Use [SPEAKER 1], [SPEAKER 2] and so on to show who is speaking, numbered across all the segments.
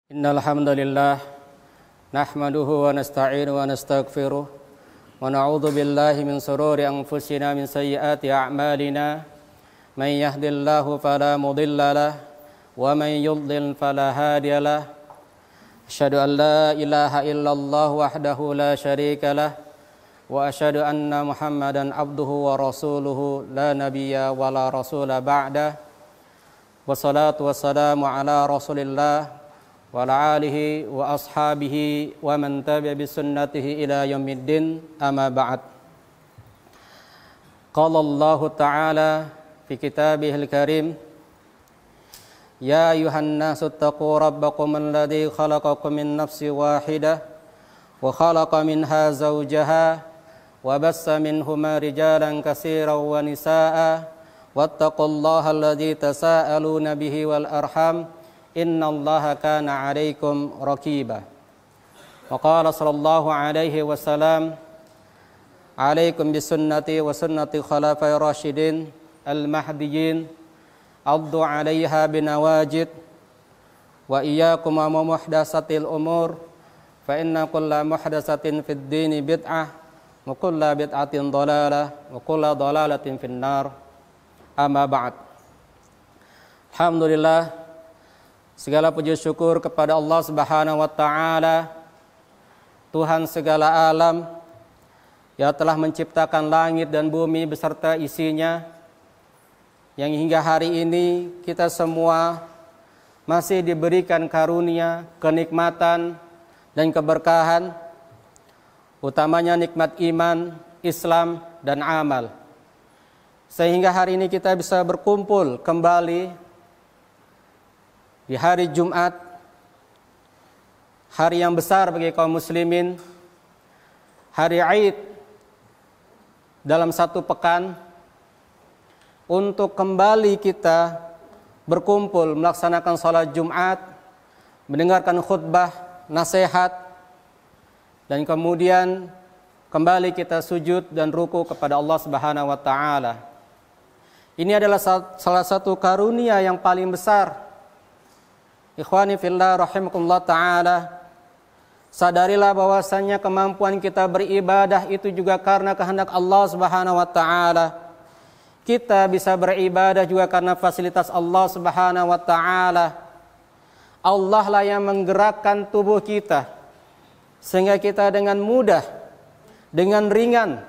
[SPEAKER 1] Innal hamdalillah nahmaduhu wa nasta'inuhu wa nastaghfiruh wa na'udzu billahi min shururi anfusina min sayyiati a'malina man yahdihillahu fala mudilla lahu wa man yudlil fala hadiya lahu asyhadu an la ilaha illallah wahdahu la syarika lahu wa asyhadu anna Muhammadan abduhu wa rasuluhu la nabiyya wa la rasula ba'da wassalatu wassalamu ala Rasulillah wa ala alihi wa ashabihi wa man tabi'a bi sunnatihi ila yaumiddin amma ba'd. Qala Allah Ta'ala fi kitabihil karim ya ayuhan nasu taqu rabbakum alladzi khalaqakum min nafsin wahidah wa khalaqa minha zawjaha wa bassa minhuma rijalan katsiran wa nisaa'a wattaqullaha alladzi tasaaluna bihi wal arham innallaha kana 'alaikum raqiba. Wa qala sallallahu alaihi wasallam alaikum bisunnati wa sunnati khulafai rasyidin al-mahdiyyin addu 'alaiha binawajid wa iyyakum wa muhdatsatil umur fa inna kulla muhdatsatin fid dini bid'ah wa kulla bid'atin dhalalah wa kulla dhalalatin finnar. Amma ba'd. Alhamdulillah, segala puji syukur kepada Allah Subhanahu wa Ta'ala, Tuhan segala alam yang telah menciptakan langit dan bumi beserta isinya, yang hingga hari ini kita semua masih diberikan karunia, kenikmatan dan keberkahan, utamanya nikmat iman, Islam dan amal, sehingga hari ini kita bisa berkumpul kembali di hari Jumat, hari yang besar bagi kaum muslimin, hari Aid dalam satu pekan, untuk kembali kita berkumpul melaksanakan salat Jumat, mendengarkan khutbah, nasihat, dan kemudian kembali kita sujud dan ruku kepada Allah Subhanahu wa Ta'ala. Ini adalah salah satu karunia yang paling besar. Ikhwani fillah rahimakumullah ta'ala, sadarilah bahwasannya kemampuan kita beribadah itu juga karena kehendak Allah Subhanahu wa ta'ala. Kita bisa beribadah juga karena fasilitas Allah Subhanahu wa ta'ala. Allah lah yang menggerakkan tubuh kita sehingga kita dengan mudah, dengan ringan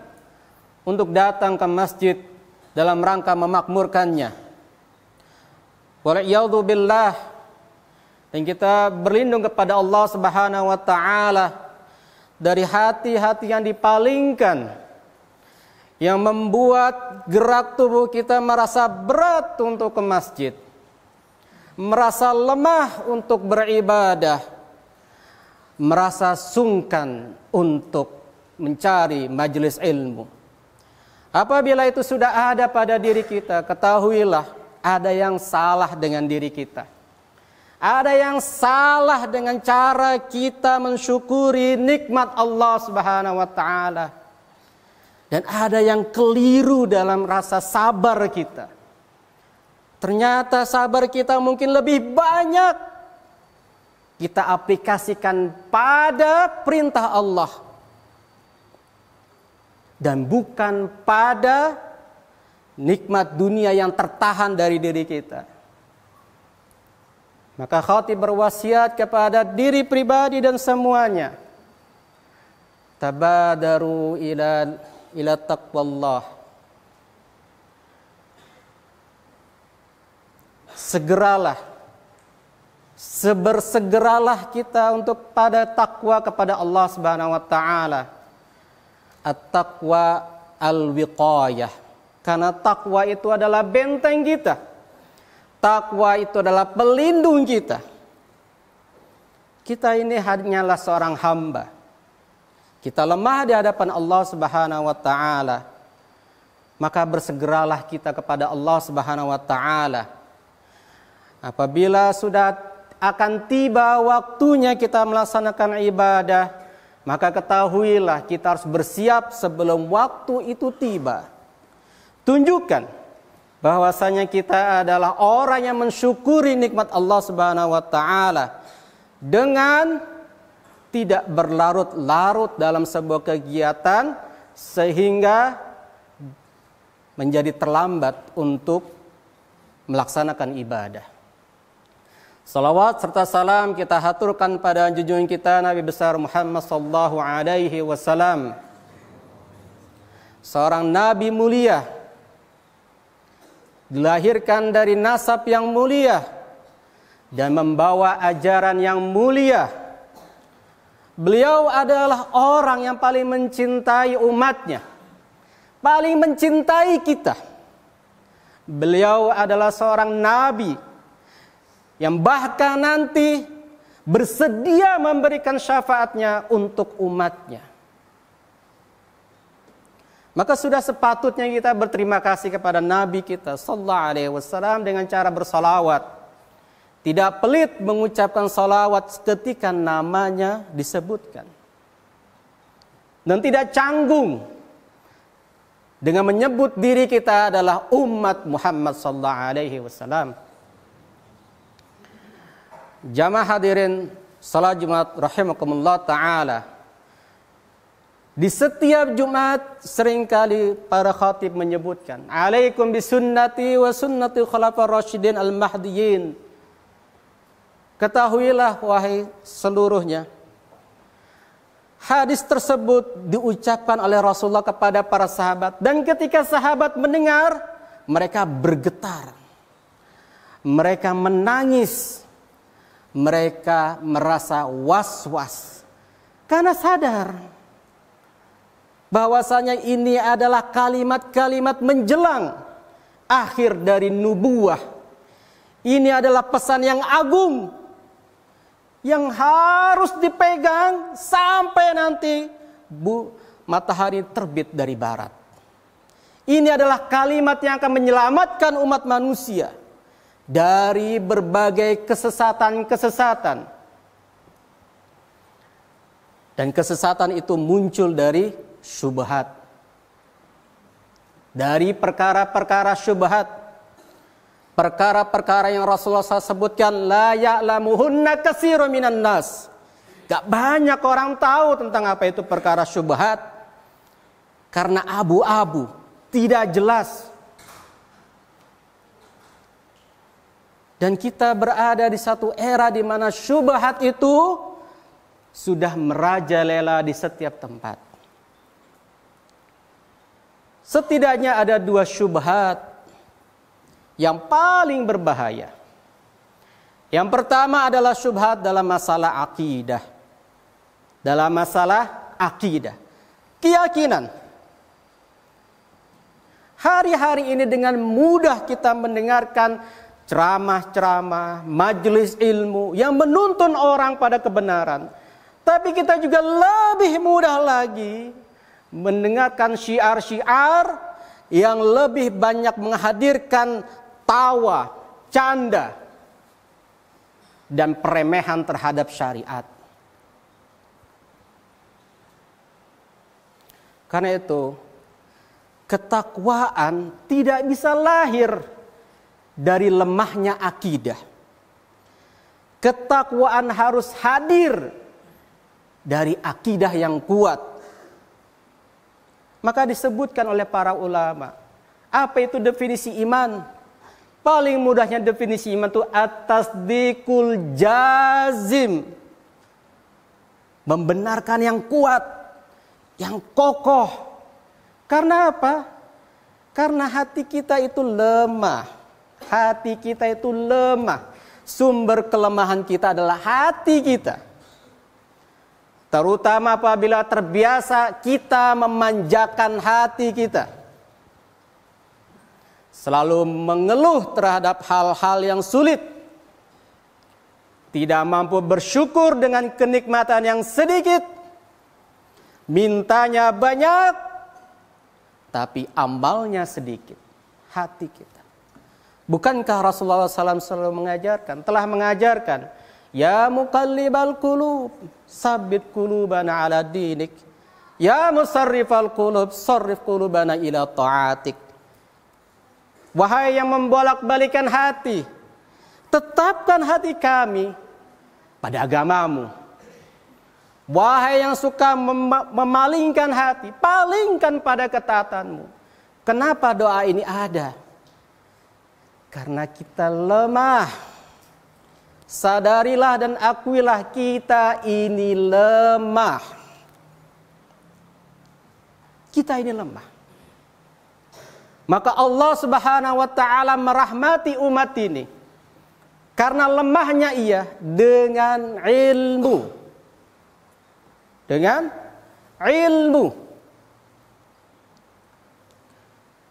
[SPEAKER 1] untuk datang ke masjid dalam rangka memakmurkannya. Wal'iyadzu billah. Dan kita berlindung kepada Allah Subhanahu wa Ta'ala dari hati-hati yang dipalingkan, yang membuat gerak tubuh kita merasa berat untuk ke masjid, merasa lemah untuk beribadah, merasa sungkan untuk mencari majelis ilmu. Apabila itu sudah ada pada diri kita, ketahuilah ada yang salah dengan diri kita. Ada yang salah dengan cara kita mensyukuri nikmat Allah Subhanahu wa Ta'ala. Dan ada yang keliru dalam rasa sabar kita. Ternyata sabar kita mungkin lebih banyak kita aplikasikan pada perintah Allah dan bukan pada nikmat dunia yang tertahan dari diri kita. Maka khatib berwasiat kepada diri pribadi dan semuanya. Tabadaru ila taqwallah. Segeralah, sebersegeralah kita untuk pada takwa kepada Allah Subhanahu wa ta'ala. At-taqwa al-wiqayah. Karena takwa itu adalah benteng kita. Takwa itu adalah pelindung kita. Kita ini hanyalah seorang hamba. Kita lemah di hadapan Allah Subhanahu wa Ta'ala. Maka bersegeralah kita kepada Allah Subhanahu wa Ta'ala. Apabila sudah akan tiba waktunya kita melaksanakan ibadah, maka ketahuilah kita harus bersiap sebelum waktu itu tiba. Tunjukkan bahwasanya kita adalah orang yang mensyukuri nikmat Allah Subhanahu wa Ta'ala dengan tidak berlarut-larut dalam sebuah kegiatan sehingga menjadi terlambat untuk melaksanakan ibadah. Salawat serta salam kita haturkan pada junjungan kita Nabi besar Muhammad sallallahu alaihi wasallam, seorang nabi mulia, dilahirkan dari nasab yang mulia dan membawa ajaran yang mulia. Beliau adalah orang yang paling mencintai umatnya, paling mencintai kita. Beliau adalah seorang nabi yang bahkan nanti bersedia memberikan syafaatnya untuk umatnya. Maka sudah sepatutnya kita berterima kasih kepada Nabi kita sallallahu alaihi wasallam dengan cara bersalawat. Tidak pelit mengucapkan salawat ketika namanya disebutkan. Dan tidak canggung dengan menyebut diri kita adalah umat Muhammad sallallahu alaihi wasallam. Jamaah hadirin salat Jumat rahimakumullah taala. Di setiap Jumat seringkali para khatib menyebutkan, "Alaikum bisunnati wa sunnati khulafaur rasyidin al-mahdiyyin." Ketahuilah wahai seluruhnya, hadis tersebut diucapkan oleh Rasulullah kepada para sahabat, dan ketika sahabat mendengar, mereka bergetar. Mereka menangis. Mereka merasa was-was karena sadar bahwasanya ini adalah kalimat-kalimat menjelang akhir dari nubuwah. Ini adalah pesan yang agung yang harus dipegang sampai nanti matahari terbit dari barat. Ini adalah kalimat yang akan menyelamatkan umat manusia dari berbagai kesesatan-kesesatan. Dan kesesatan itu muncul dari syubhat. Dari perkara-perkara syubhat. Perkara-perkara yang Rasulullah SAW sebutkan, la ya'lamuhunna katsirun minan nas. Gak banyak orang tahu tentang apa itu perkara syubhat. Karena abu-abu, tidak jelas. Dan kita berada di satu era di mana syubhat itu sudah merajalela di setiap tempat. Setidaknya ada 2 syubhat yang paling berbahaya. Yang pertama adalah syubhat dalam masalah akidah. Dalam masalah akidah, keyakinan. Hari-hari ini dengan mudah kita mendengarkan ceramah-ceramah, majelis ilmu yang menuntun orang pada kebenaran. Tapi kita juga lebih mudah lagi mendengarkan syiar-syiar yang lebih banyak menghadirkan tawa, canda, dan peremehan terhadap syariat. Karena itu, ketakwaan tidak bisa lahir dari lemahnya akidah. Ketakwaan harus hadir dari akidah yang kuat. Maka disebutkan oleh para ulama, apa itu definisi iman? Paling mudahnya definisi iman itu at-tasdiqul jazim. Membenarkan yang kuat, yang kokoh. Karena apa? Karena hati kita itu lemah. Hati kita itu lemah. Sumber kelemahan kita adalah hati kita. Terutama apabila terbiasa kita memanjakan hati kita. Selalu mengeluh terhadap hal-hal yang sulit. Tidak mampu bersyukur dengan kenikmatan yang sedikit. Mintanya banyak, tapi amalnya sedikit. Hati kita. Bukankah Rasulullah SAW selalu mengajarkan, telah mengajarkan, ya muqallibal qulub, sabbit qulubana ala dinik. Ya musarrifal qulub, sarrif qulubana ila ta'atik. Wahai yang membolak-balikan hati, tetapkan hati kami pada agamamu. Wahai yang suka memalingkan hati, palingkan pada ketaatanmu. Kenapa doa ini ada? Karena kita lemah. Sadarilah dan akuilah kita ini lemah. Kita ini lemah. Maka Allah Subhanahu wa taala merahmati umat ini. Karena lemahnya ia dengan ilmu. Dengan ilmu.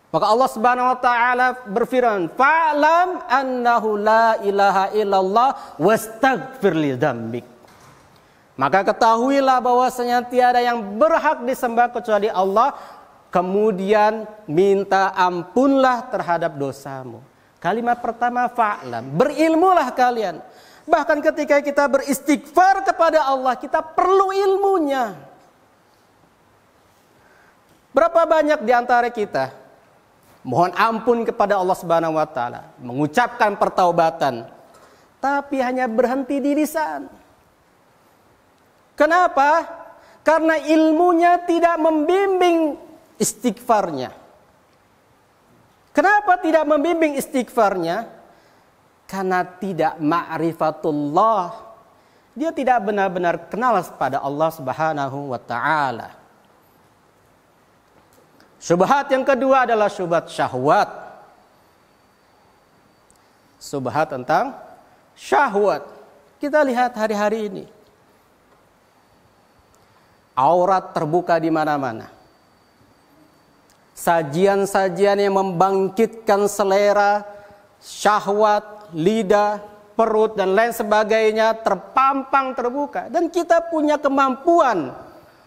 [SPEAKER 1] Maka Allah Subhanahu wa taala berfirman, "Fa'lam annahu la ilaha illallah wastaghfir li dzambik." Maka ketahuilah bahwasanya tiada yang berhak disembah kecuali Allah, kemudian minta ampunlah terhadap dosamu. Kalimat pertama fa'lam, berilmulah kalian. Bahkan ketika kita beristighfar kepada Allah, kita perlu ilmunya. Berapa banyak di antara kita mohon ampun kepada Allah Subhanahu wa taala, mengucapkan pertaubatan, tapi hanya berhenti di lisan. Kenapa? Karena ilmunya tidak membimbing istighfarnya. Kenapa tidak membimbing istighfarnya? Karena tidak ma'rifatullah. Dia tidak benar-benar kenal pada Allah Subhanahu wa taala. Syubhat yang kedua adalah syubhat syahwat. Syubhat tentang syahwat. Kita lihat hari-hari ini. Aurat terbuka di mana-mana. Sajian-sajian yang membangkitkan selera, syahwat, lidah, perut, dan lain sebagainya terpampang terbuka. Dan kita punya kemampuan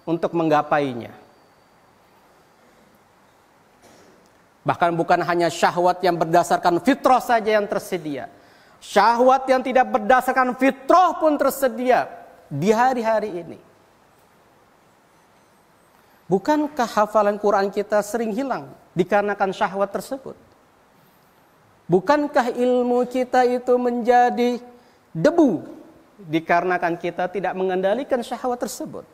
[SPEAKER 1] untuk menggapainya. Bahkan bukan hanya syahwat yang berdasarkan fitrah saja yang tersedia. Syahwat yang tidak berdasarkan fitrah pun tersedia di hari-hari ini. Bukankah hafalan Quran kita sering hilang dikarenakan syahwat tersebut? Bukankah ilmu kita itu menjadi debu dikarenakan kita tidak mengendalikan syahwat tersebut?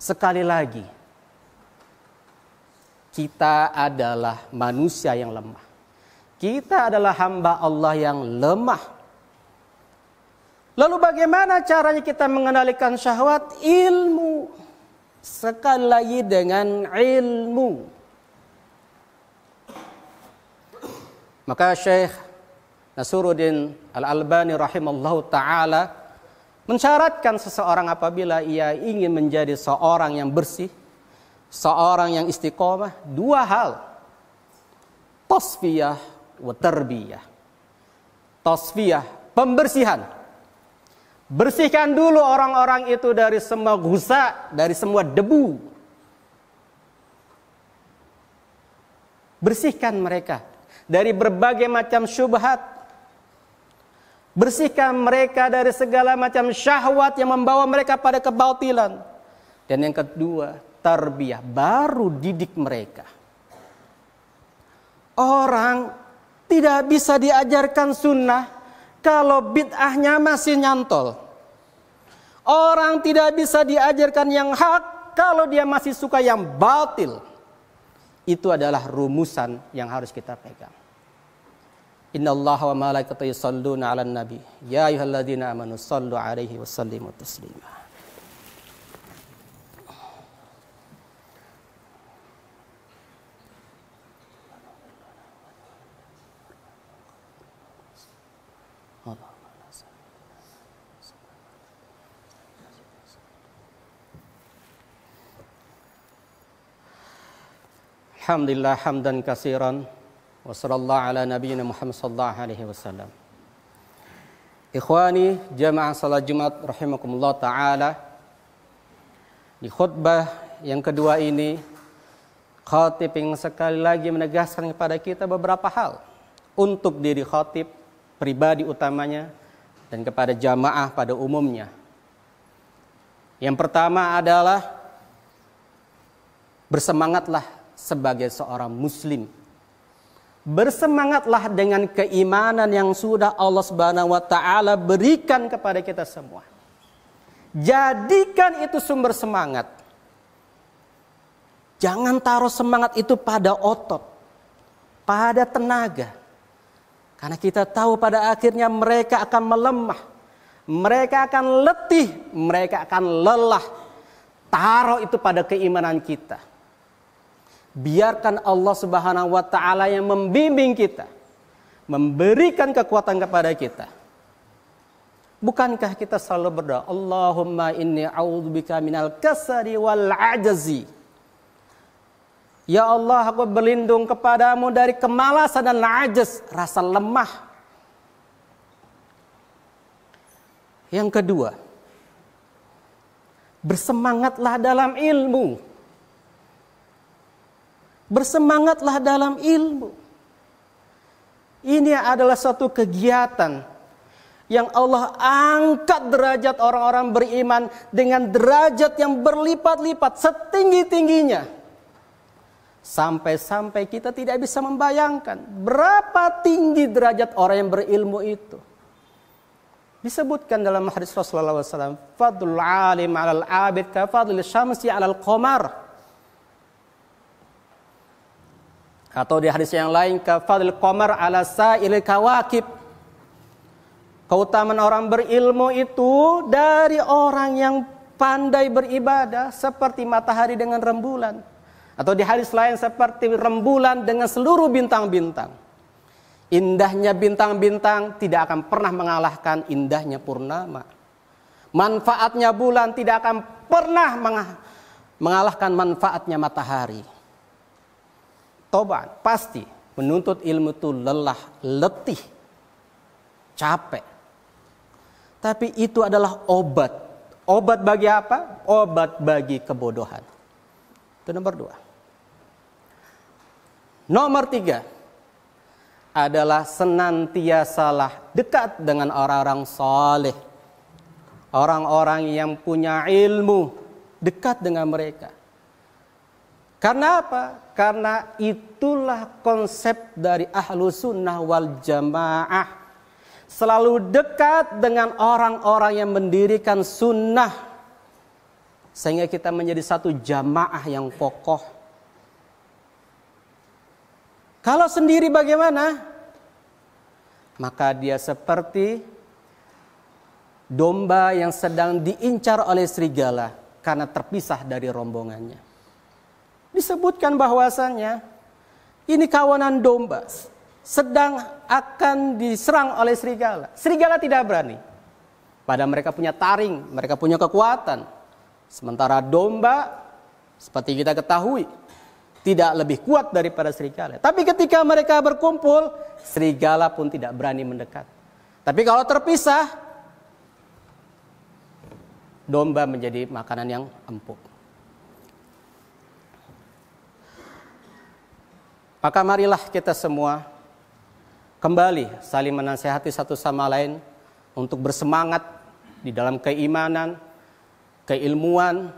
[SPEAKER 1] Sekali lagi, kita adalah manusia yang lemah. Kita adalah hamba Allah yang lemah. Lalu bagaimana caranya kita mengendalikan syahwat? Ilmu. Sekali lagi dengan ilmu. Maka Syekh Nasruddin Al-Albani rahimallahu ta'ala mensyaratkan seseorang apabila ia ingin menjadi seorang yang bersih, seorang yang istiqomah, dua hal. Tasfiyah wa tarbiyah. Tasfiyah, pembersihan. Bersihkan dulu orang-orang itu dari semua gusa, dari semua debu. Bersihkan mereka dari berbagai macam syubhat. Bersihkan mereka dari segala macam syahwat yang membawa mereka pada kebautilan. Dan yang kedua, tarbiyah, baru didik mereka. Orang tidak bisa diajarkan sunnah kalau bid'ahnya masih nyantol. Orang tidak bisa diajarkan yang hak kalau dia masih suka yang batil. Itu adalah rumusan yang harus kita pegang. Innallaha wa malaikatahu yusholluna 'alan nabi ya ayyuhalladzina amanu shallu 'alaihi wa sallimu taslima. Alhamdulillah hamdan katsiran wa sallallahu ala nabiyyina Muhammad sallallahu alaihi wasallam. Ikhwani jamaah salat Jumat rahimakumullah taala. Di khutbah yang kedua ini khatib yang sekali lagi menegaskan kepada kita beberapa hal untuk diri khatib pribadi utamanya dan kepada jamaah pada umumnya. Yang pertama adalah bersemangatlah sebagai seorang muslim. Bersemangatlah dengan keimanan yang sudah Allah Subhanahu wa taala berikan kepada kita semua. Jadikan itu sumber semangat. Jangan taruh semangat itu pada otot, pada tenaga. Karena kita tahu pada akhirnya mereka akan melemah. Mereka akan letih, mereka akan lelah. Taruh itu pada keimanan kita. Biarkan Allah Subhanahu wa taala yang membimbing kita, memberikan kekuatan kepada kita. Bukankah kita selalu berdoa, Allahumma inni a'udzubika minal kasali wal ajzi. Ya Allah, aku berlindung kepadamu dari kemalasan dan ajz, rasa lemah. Yang kedua, bersemangatlah dalam ilmu. Bersemangatlah dalam ilmu. Ini adalah suatu kegiatan yang Allah angkat derajat orang-orang beriman dengan derajat yang berlipat-lipat setinggi-tingginya. Sampai-sampai kita tidak bisa membayangkan berapa tinggi derajat orang yang berilmu itu. Disebutkan dalam hadis Rasulullah SAW, fadlul alim 'alal 'abid ka fadlil syamsi 'alal qamar. Atau di hadis yang lain, kafadil qamar ala sa'il kawakib. Keutamaan orang berilmu itu dari orang yang pandai beribadah seperti matahari dengan rembulan. Atau di hadis lain seperti rembulan dengan seluruh bintang-bintang. Indahnya bintang-bintang tidak akan pernah mengalahkan indahnya purnama. Manfaatnya bulan tidak akan pernah mengalahkan manfaatnya matahari. Tobat, pasti menuntut ilmu itu lelah, letih, capek. Tapi itu adalah obat. Obat bagi apa? Obat bagi kebodohan. Itu nomor 2. Nomor 3 adalah senantiasalah dekat dengan orang-orang saleh. Orang-orang yang punya ilmu, dekat dengan mereka. Karena apa? Karena itulah konsep dari ahlu sunnah wal jamaah. Selalu dekat dengan orang-orang yang mendirikan sunnah. Sehingga kita menjadi satu jamaah yang kokoh. Kalau sendiri bagaimana? Maka dia seperti domba yang sedang diincar oleh serigala karena terpisah dari rombongannya. Disebutkan bahwasannya ini kawanan domba sedang akan diserang oleh serigala. Serigala tidak berani. Padahal mereka punya taring, mereka punya kekuatan. Sementara domba, seperti kita ketahui, tidak lebih kuat daripada serigala. Tapi ketika mereka berkumpul, serigala pun tidak berani mendekat. Tapi kalau terpisah, domba menjadi makanan yang empuk. Maka marilah kita semua kembali saling menasihati satu sama lain untuk bersemangat di dalam keimanan, keilmuan,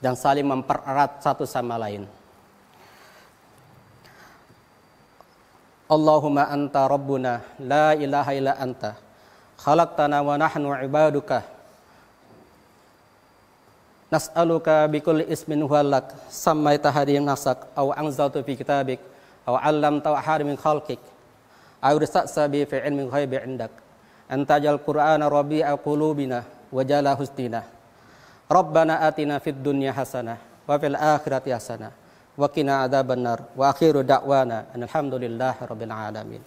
[SPEAKER 1] dan saling mempererat satu sama lain. Allahumma anta rabbuna la ilaha illa anta khalaqtana wa nahnu ibaduka nas'aluka bikulli ismin huwa lak sammaita hadiyan nasak aw anzaltu fi kitabik aw 'allamta ahad min khalqik aw rasta'sa bi fi ilmin ghaibi 'indak antajal qur'ana rabi'a qulubina wa jala husnina rabbana atina fid dunya hasanah wa fil akhirati hasanah wa qina adzabannar wa akhiru da'wana alhamdulillahi rabbil alamin.